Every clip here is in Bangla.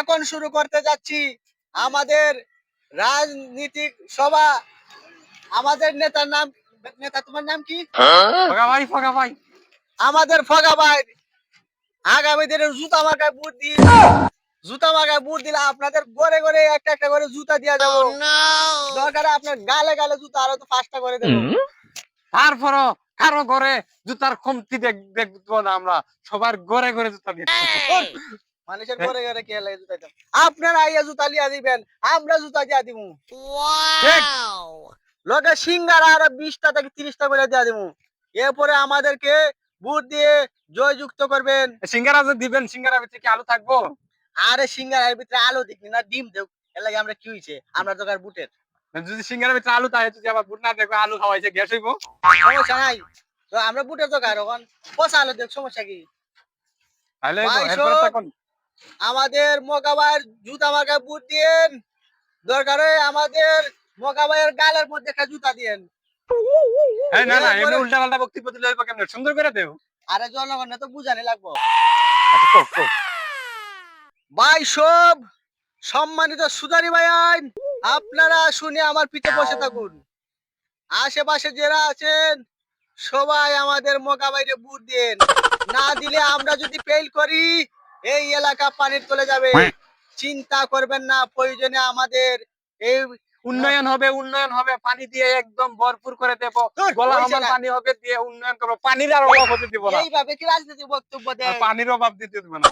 এখন শুরু করতে যাচ্ছি আমাদের রাজনীতিক সভা। আমাদের নেতার নাম, নেতা তোমার নাম কি? ফগা ভাই আমাদের ফগা ভাই আগামী দিনে জুতা মার্কায় বুট দিলে আপনাদের ঘরে ঘরে একটা একটা করে জুতা দিয়া যাবো। দরকারে আপনার গালে গালে জুতা আরো তো 5টা করে দেবো। তারপরও কারো ঘরে জুতার কমতি দেখবো না, আমরা সবার ঘরে ঘরে জুতা দিয়ে মানুষের ঘরে ঘরে কে লাগে জুতা দাম? আপনারা আইয়া জুতা লিয়া দিবেন, আমরা জুতা দিয়া দিমু। লগে সিঙ্গারা আর 20টা থেকে 30টা করে দিয়া দিমু। এরপরে আমাদেরকে বুট দিয়ে জয়যুক্ত করবেন। সিঙ্গারা যে দিবেন, সিঙ্গারা ভিতরে কি আলু থাকবো? আরে সিঙ্গারার ভিতরে আলু দেখবি না, ডিম দেব। এর লাগে আমরা কি হইছে, আমরা দরকার বুটের। যদি সিঙ্গারা ভিতরে আলু থাকে, যদি আবার বুট না দেখো আলু খাওয়াইছে, গ্যাস হইব। সমস্যা নাই, তো আমরা বুটের দরকার। এখন পচা আলু দেব, সমস্যা কি? তাহলে ভাই এরপরে সব তখন আমাদের মোকাবার জুতা মার্কা বুট দিয়েন। দরকারে আমাদের মোকাবাইয়ের গালের মধ্যে একটা জুতা দিয়েন। না না, এমনি উল্টা পাল্টা বক্তব্য দিলে হইব কেমনে? সুন্দর করে দেও। আরে জনগণ তো বুঝানি লাগবো। আচ্ছা কও। ভাই সব সম্মানিত সুদারি ভাই আইন, আপনারা শুনে আমার পিঠে বসে থাকুন। আশেপাশে যারা আছেন সবাই আমাদের মোকাবাইরে বুট দেন। না দিলে আমরা যদি ফেল করি, এই এলাকা পানির তলে যাবে। চিন্তা করবেন না, প্রয়োজনে আমাদের এই উন্নয়ন হবে, পানি দিয়ে একদম ভরপুর করে দেব। ধুর, গলা হইছে সমান না। পানি হবে, দিয়ে উন্নয়ন করব। পানির আর অভাব হতে দিব না। এইভাবে কি রাজনীতি বক্তব্য আর দেয়? পানির অভাব দিতে দিব না।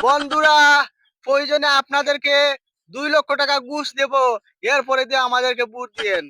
বন্ধুরা, প্রয়োজনে আপনাদেরকে 2 লক্ষ টাকা ঘুষ দেব, এরপরে দিয়ে আমাদেরকে বুট দিয়েন।